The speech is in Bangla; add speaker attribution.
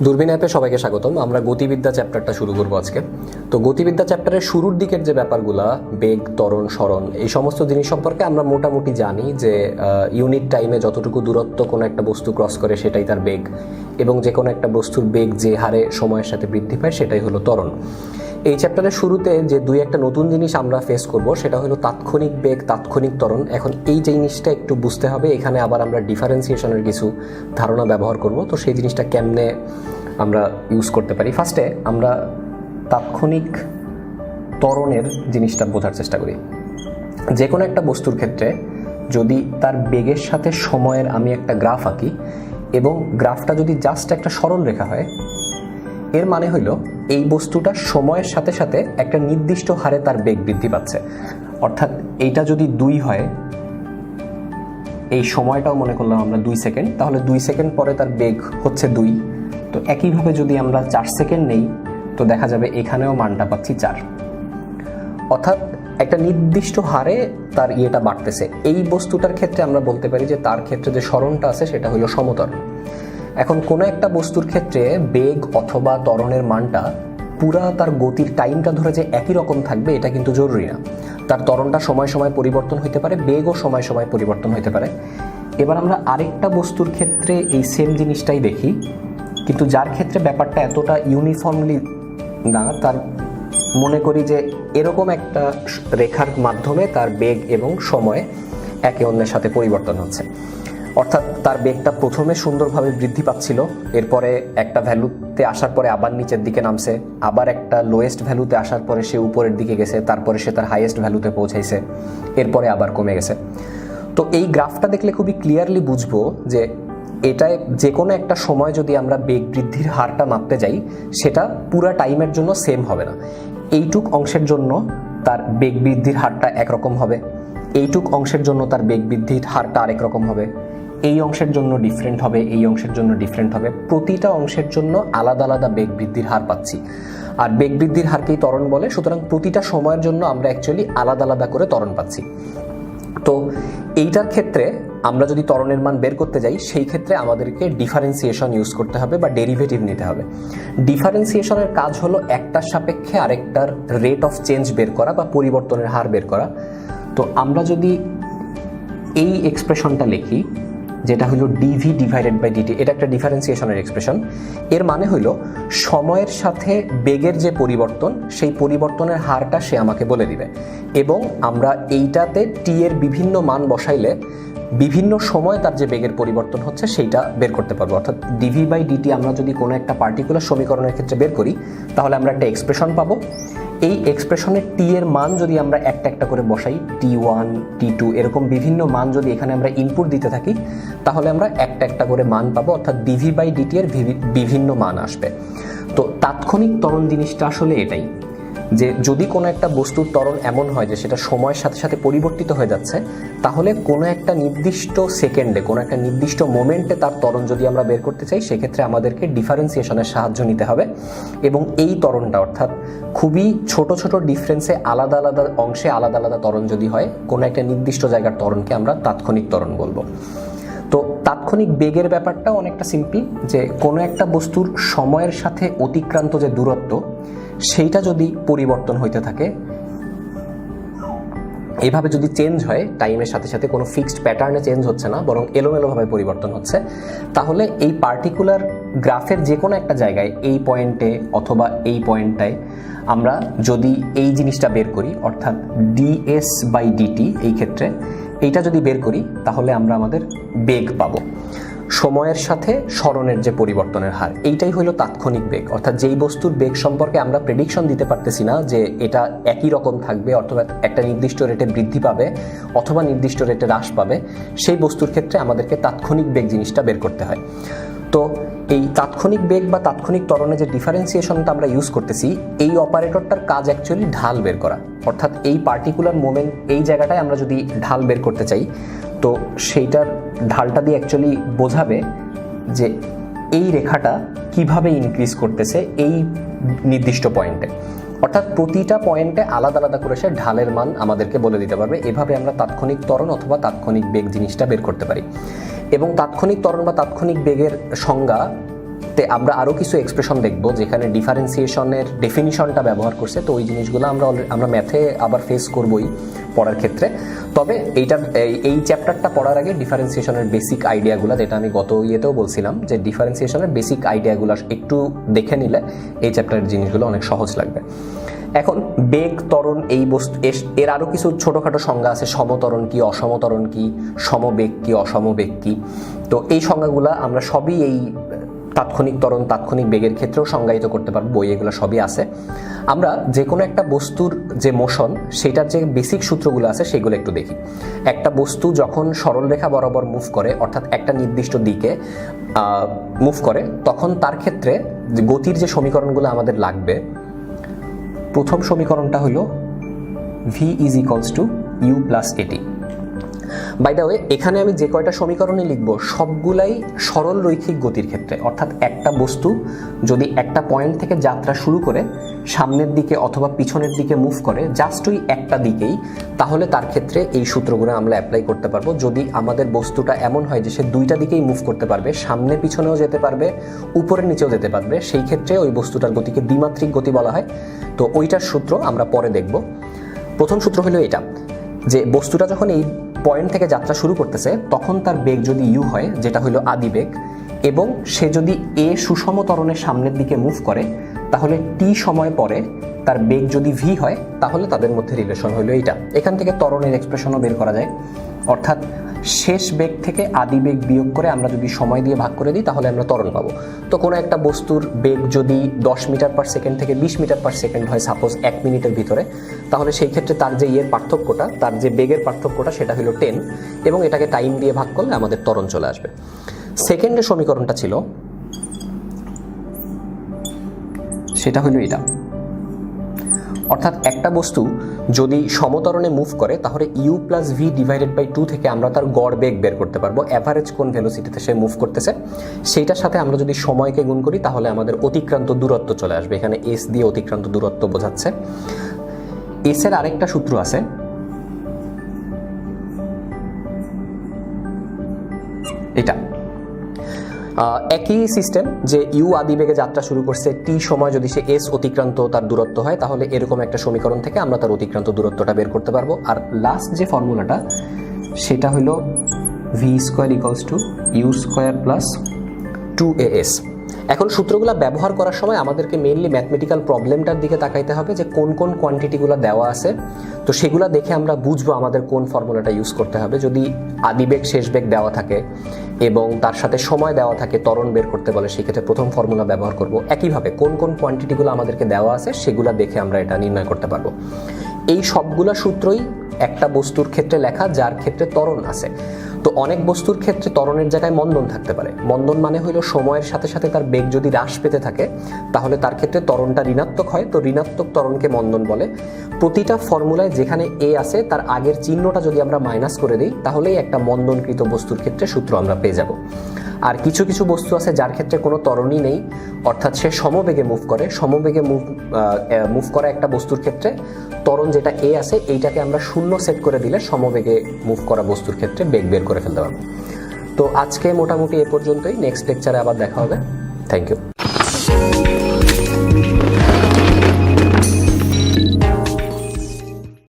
Speaker 1: দূরবীন অ্যাপে সবাইকে স্বাগতম। আমরা গতিবিদ্যা চ্যাপ্টারটা শুরু করবো আজকে। তো গতিবিদ্যা চ্যাপ্টারের শুরুর দিকের যে ব্যাপারগুলা, বেগ, ত্বরণ, সরণ, এই সমস্ত জিনিস সম্পর্কে আমরা মোটামুটি জানি যে ইউনিট টাইমে যতটুকু দূরত্ব কোনো একটা বস্তু ক্রস করে সেটাই তার বেগ, এবং যে কোনো একটা বস্তুর বেগ যে হারে সময়ের সাথে বৃদ্ধি পায় সেটাই হলো ত্বরণ। এই চ্যাপ্টারের শুরুতে যে দুই একটা নতুন জিনিস আমরা ফেস করব সেটা হলো তাৎক্ষণিক বেগ, তাৎক্ষণিক ত্বরণ। এখন এই জিনিসটা একটু বুঝতে হবে। এখানে আবার আমরা ডিফারেন্সিয়েশনের কিছু ধারণা ব্যবহার করব। তো সেই জিনিসটা কেমনে আমরা ইউজ করতে পারি, ফার্স্টে আমরা তাৎক্ষণিক ত্বরণের জিনিসটা বোঝার চেষ্টা করি। যে কোনো একটা বস্তুর ক্ষেত্রে যদি তার বেগের সাথে সময়ের আমি একটা গ্রাফ আঁকি এবং গ্রাফটা যদি জাস্ট একটা সরল রেখা হয়, এর মানে হইল এই বস্তুটা সময়ের সাথে সাথে একটা নির্দিষ্ট হারে তার বেগ বৃদ্ধি পাচ্ছে। অর্থাৎ এইটা যদি 2 হয়, এই সময়টাও মনে করলাম আমরা 2 সেকেন্ড, তাহলে 2 সেকেন্ড পরে তার বেগ হচ্ছে 2। তো একইভাবে যদি আমরা 4 সেকেন্ড নেই, তো দেখা যাবে এখানেও মানটা পাচ্ছি 4। অর্থাৎ একটা নির্দিষ্ট হারে তার ইয়েটা বাড়তেছে। এই বস্তুটার ক্ষেত্রে আমরা বলতে পারি যে তার ক্ষেত্রে যে সরণটা আছে সেটা হলো সমতল। এখন কোনো একটা বস্তুর ক্ষেত্রে বেগ অথবা ত্বরণের মানটা পুরা তার গতির টাইমটা ধরে যে একই রকম থাকবে এটা কিন্তু জরুরি না। তার ত্বরণটা সময় সময় পরিবর্তন হতে পারে, বেগও সময় সময় পরিবর্তন হতে পারে। এবার আমরা আরেকটা বস্তুর ক্ষেত্রে এই সেম জিনিসটাই দেখি, কিন্তু যার ক্ষেত্রে ব্যাপারটা এতটা ইউনিফর্মলি না, তার মনে করি যে এরকম একটা রেখার মাধ্যমে তার বেগ এবং সময় একে অন্যের সাথে পরিবর্তন হচ্ছে। অর্থাৎ তার বেগটা প্রথমে সুন্দরভাবে বৃদ্ধি পাচ্ছিল, এরপরে একটা ভ্যালুতে আসার পরে আবার নিচের দিকে নামছে, আবার একটা লোয়েস্ট ভ্যালুতে আসার পরে সে উপরের দিকে গেছে, তারপরে সে তার হাইয়েস্ট ভ্যালুতে পৌঁছাইছে, এরপরে আবার কমে গেছে। তো এই গ্রাফটা দেখলে খুবই ক্লিয়ারলি বুঝবো যে এটায় যে কোনো একটা সময় যদি আমরা বেগ বৃদ্ধির হারটা মাপতে যাই, সেটা পুরা টাইমের জন্য সেম হবে না। এইটুক অংশের জন্য তার বেগ বৃদ্ধির হারটা একরকম হবে, এইটুক অংশের জন্য তার বেগ বৃদ্ধির হারটা আরেক রকম হবে, এই অংশের জন্য ডিফারেন্ট হবে, এই অংশের জন্য ডিফারেন্ট হবে। প্রতিটা অংশের জন্য আলাদা আলাদা বেগ বৃদ্ধির হার পাচ্ছি, আর বেগ বৃদ্ধির হারকেই ত্বরণ বলে। সুতরাং প্রতিটা সময়ের জন্য আমরা অ্যাকচুয়ালি আলাদা আলাদা করে ত্বরণ পাচ্ছি। তো এইটার ক্ষেত্রে আমরা যদি ত্বরণের মান বের করতে যাই, সেই ক্ষেত্রে আমাদেরকে ডিফারেন্সিয়েশন ইউজ করতে হবে বা ডেরিভেটিভ নিতে হবে। ডিফারেন্সিয়েশনের কাজ হলো একটার সাপেক্ষে আরেকটার রেট অফ চেঞ্জ বের করা বা পরিবর্তনের হার বের করা। তো আমরা যদি এই এক্সপ্রেশনটা লিখি, যেটা হলো ডিভি ডিভাইডেড বাই ডিটি, এটা একটা ডিফারেন্সিয়েশনের এক্সপ্রেশন। এর মানে হলো সময়ের সাথে বেগের যে পরিবর্তন, সেই পরিবর্তনের হারটা সে আমাকে বলে দিবে, এবং আমরা এইটাতে টি এর বিভিন্ন মান বসাইলে বিভিন্ন সময় তার যে বেগের পরিবর্তন হচ্ছে সেইটা বের করতে পারবো। অর্থাৎ ডিভি বাই ডিটি আমরা যদি কোনো একটা পার্টিকুলার সমীকরণের ক্ষেত্রে বের করি, তাহলে আমরা একটা এক্সপ্রেশন পাবো। এই এক্সপ্রেশনের টি এর মান যদি আমরা একটা একটা করে বসাই, T1, T2 এরকম বিভিন্ন মান যদি এখানে আমরা ইনপুট দিতে থাকি, তাহলে আমরা একটা একটা করে মান পাবো। অর্থাৎ ডিভি বাই ডিটি এর বিভিন্ন মান আসবে। তো তাৎক্ষণিক ত্বরণ জিনিসটা আসলে এটাই, যে যদি কোনো একটা বস্তুর ত্বরণ এমন হয় যে সেটা সময়ের সাথে সাথে পরিবর্তিত হয়ে যাচ্ছে, তাহলে কোনো একটা নির্দিষ্ট সেকেন্ডে, কোনো একটা নির্দিষ্ট মোমেন্টে তার ত্বরণ যদি আমরা বের করতে চাই, সেক্ষেত্রে আমাদেরকে ডিফারেন্সিয়েশনের সাহায্য নিতে হবে। এবং এই ত্বরণটা, অর্থাৎ খুবই ছোট ছোট ডিফারেন্সে আলাদা আলাদা অংশে আলাদা আলাদা ত্বরণ যদি হয়, কোনো একটা নির্দিষ্ট জায়গার ত্বরণকে আমরা তাৎক্ষণিক ত্বরণ বলবো। তো তাৎক্ষণিক বেগের ব্যাপারটা অনেকটা সিম্পল, যে কোনো একটা বস্তুর সময়ের সাথে অতিক্রান্ত যে দূরত্ব, সেইটা যদি পরিবর্তন হইতে থাকে, এইভাবে যদি চেঞ্জ হয় টাইমের সাথে সাথে, কোনো ফিক্সড প্যাটার্নে চেঞ্জ হচ্ছে না, বরং এলোমেলোভাবে পরিবর্তন হচ্ছে, তাহলে এই পার্টিকুলার গ্রাফের যে কোনো একটা জায়গায়, এই পয়েন্টে অথবা এই পয়েন্টটায় আমরা যদি এই জিনিসটা বের করি, অর্থাৎ ডিএস বাই ডিটি, এই ক্ষেত্রে এইটা যদি বের করি, তাহলে আমরা আমাদের বেগ পাবো সময়ের সাথে সরণের যে পরিবর্তনের হার। এইটাই হলো তাৎক্ষণিক বেগ। অর্থাৎ যেই বস্তুর বেগ সম্পর্কে আমরা প্রেডিকশন দিতে পারতেছি না যে এটা একই রকম থাকবে, অথবা একটা নির্দিষ্ট রেটে বৃদ্ধি পাবে অথবা নির্দিষ্ট রেটে হ্রাস পাবে, সেই বস্তুর ক্ষেত্রে আমাদেরকে তাৎক্ষণিক বেগ জিনিসটা বের করতে হয়। তো এই তাৎক্ষণিক বেগ বা তাৎক্ষণিক ত্বরণে যে ডিফারেন্সিয়েশনটা আমরা ইউজ করতেছি, এই অপারেটরটার কাজ অ্যাকচুয়ালি ঢাল বের করা। অর্থাৎ এই পার্টিকুলার মোমেন্ট, এই জায়গাটায় আমরা যদি ঢাল বের করতে চাই, তো সেইটার ঢালটা দিয়ে অ্যাকচুয়ালি বোঝাবে যে এই রেখাটা কিভাবে ইনক্রিজ করতেছে এই নির্দিষ্ট পয়েন্টে। অর্থাৎ প্রতিটা পয়েন্টে আলাদা আলাদা করে সে ঢালের মান আমাদেরকে বলে দিতে পারবে। এভাবে আমরা তাৎক্ষণিক ত্বরণ অথবা তাৎক্ষণিক বেগ জিনিসটা বের করতে পারি। এবং তাৎক্ষণিক ত্বরণ বা তাৎক্ষণিক বেগের সংজ্ঞা আমরা আরও কিছু এক্সপ্রেশন দেখব যেখানে ডিফারেন্সিয়েশনের ডেফিনিশনটা ব্যবহার করছে। তো ওই জিনিসগুলো আমরা ম্যাথে আবার ফেস করবই পড়ার ক্ষেত্রে। তবে এই চ্যাপ্টারটা পড়ার আগে ডিফারেন্সিয়েশনের বেসিক আইডিয়াগুলো, যেটা আমি গত ইয়েতেও বলছিলাম যে ডিফারেন্সিয়েশনের বেসিক আইডিয়াগুলো একটু দেখে নিলে এই চ্যাপ্টারের জিনিসগুলো অনেক সহজ লাগবে। এখন বেগ, ত্বরণ, এই বস্তু এর আরও কিছু ছোটোখাটো সংজ্ঞা আছে। সমত্বরণ কি, অসমত্বরণ কি, সমবেগ কি, অসমবেগ কি। তো এই সংজ্ঞাগুলো আমরা সবই এই তাৎক্ষণিক ত্বরণ, তাৎক্ষণিক বেগের ক্ষেত্রেও সংজ্ঞায়িত করতে পারবো, বই এগুলো সবই আছে। আমরা যে কোনো একটা বস্তুর যে মোশন, সেটার যে বেসিক সূত্রগুলো আছে সেগুলো একটু দেখি। একটা বস্তু যখন সরলরেখা বরাবর মুভ করে, অর্থাৎ একটা নির্দিষ্ট দিকে মুভ করে, তখন তার ক্ষেত্রে গতির যে সমীকরণগুলো আমাদের লাগবে, প্রথম সমীকরণটা হলো v is equals to u plus a t. By the way, এখানে আমি যে কয়টা সমীকরণই লিখব সবগুলাই সরল রৈখিক গতির ক্ষেত্রে। অর্থাৎ একটা বস্তু যদি একটা পয়েন্ট থেকে যাত্রা শুরু করে সামনের দিকে অথবা পিছনের দিকে মুভ করে জাস্ট ওই একটা দিকেই, তাহলে তার ক্ষেত্রে এই সূত্রগুলো আমরা অ্যাপ্লাই করতে পারবো। যদি আমাদের বস্তুটা এমন হয় যে সে দুইটা দিকেই মুভ করতে পারবে, সামনে পিছনেও যেতে পারবে, উপরে নিচেও যেতে পারবে, সেই ক্ষেত্রে ওই বস্তুটার গতিকে দ্বিমাত্রিক গতি বলা হয়। তো ওইটার সূত্র আমরা পরে দেখব। প্রথম সূত্র হলো এটা, যে বস্তুটা যখন এই পয়েন্ট থেকে যাত্রা শুরু করতেছে তখন তার বেগ যদি ইউ হয়, যেটা হলো আদিবেগ, এবং সে যদি এ সুষম ত্বরণের সামনের দিকে মুভ করে, তাহলে টি সময় পরে তার বেগ যদি ভি হয়, তাহলে তাদের মধ্যে রিলেশন হলো এইটা। এখান থেকে ত্বরণের এক্সপ্রেশনও বের করা যায়। অর্থাৎ শেষ বেগ থেকে আদি বেগ বিয়োগ করে আমরা যদি সময় দিয়ে ভাগ করে দিই, তাহলে আমরা ত্বরণ পাবো। তো কোনো একটা বস্তুর বেগ যদি 10 মিটার পার সেকেন্ড থেকে 20 মিটার পার সেকেন্ড হয়, সাপোজ 1 মিনিটের ভিতরে, তাহলে সেই ক্ষেত্রে তার যে পার্থক্যটা, তার যে বেগের পার্থক্যটা, সেটা হলো 10, এবং এটাকে টাইম দিয়ে ভাগ করলে আমাদের ত্বরণ চলে আসবে। সেকেন্ডের সমীকরণটা ছিল, সেটা হলো এটা। অর্থাৎ একটা বস্তু যদি সমত্বরণে মুভ করে, তাহলে u plus v divided by 2 থেকে আমরা তার গড় বেগ বের করতে পারবো। অ্যাভারেজ কোন ভেলোসিটিতে সে মুভ করতেছে, সেইটার সাথে আমরা যদি সময়কে গুণ করি, তাহলে আমাদের অতিক্রান্ত দূরত্ব চলে আসবে। এখানে এস দিয়ে অতিক্রান্ত দূরত্ব বোঝাচ্ছে। এস এর আরেকটা সূত্র আছে, এটা একই সিস্টেম, যে ইউ আদিবেগে যাত্রা শুরু করছে, টি সময় যদি সে এস অতিক্রান্ত তার দূরত্ব হয়, তাহলে এরকম একটা সমীকরণ থেকে আমরা তার অতিক্রান্ত দূরত্বটা বের করতে পারবো। আর লাস্ট যে ফর্মুলাটা, সেটা হলো v square equals to u square plus 2as। এখন সূত্রগুলো ব্যবহার করার সময় আমাদেরকে মেইনলি ম্যাথমেটিক্যাল প্রবলেমটার দিকে তাকাইতে হবে, যে কোন কোন কোয়ান্টিটিগুলো দেওয়া আছে। তো সেগুলো দেখে আমরা বুঝবো আমাদের কোন ফর্মুলাটা ইউজ করতে হবে। যদি আদিবেগ শেষ বেগ দেওয়া থাকে এবং তার সাথে সময় দেওয়া থাকে, ত্বরণ বের করতে বলে, সেক্ষেত্রে প্রথম ফর্মুলা ব্যবহার করব। একইভাবে কোন কোন কোয়ান্টিটিগুলো আমাদেরকে দেওয়া আছে সেগুলো দেখে আমরা এটা নির্ণয় করতে পারবো। এই সবগুলা সূত্রই একটা বস্তুর ক্ষেত্রে লেখা যার ক্ষেত্রে ত্বরণ আছে। তো অনেক বস্তুর ক্ষেত্রে ত্বরণের জায়গায় মন্দন থাকতে পারে। মন্দন মানে হলো সময়ের সাথে সাথে তার বেগ যদি হ্রাস পেতে থাকে, তাহলে তার ক্ষেত্রে ত্বরণটা ঋণাত্মক হয়। তো ঋণাত্মক ত্বরণকে মন্দন বলে। প্রতিটা ফর্মুলায় যেখানে এ আছে তার আগের চিহ্নটা যদি আমরা মাইনাস করে দিই, তাহলেই একটা মন্দনকৃত বস্তুর ক্ষেত্রে সূত্র আমরা পেয়ে যাব। আর কিছু কিছু বস্তু আছে যার ক্ষেত্রে কোনো ত্বরণই নেই, অর্থাৎ সে সমবেগে মুভ করে। সমবেগে মুভ করা একটা বস্তুর ক্ষেত্রে ত্বরণ যেটা এ আছে, এইটাকে আমরা 0 সেট করে দিলে সমবেগে মুভ করা বস্তুর ক্ষেত্রে বেগ বের করে ফেলতে পারবো। তো আজকে মোটামুটি এ পর্যন্তই। নেক্সট লেকচারে আবার দেখা হবে। Thank you.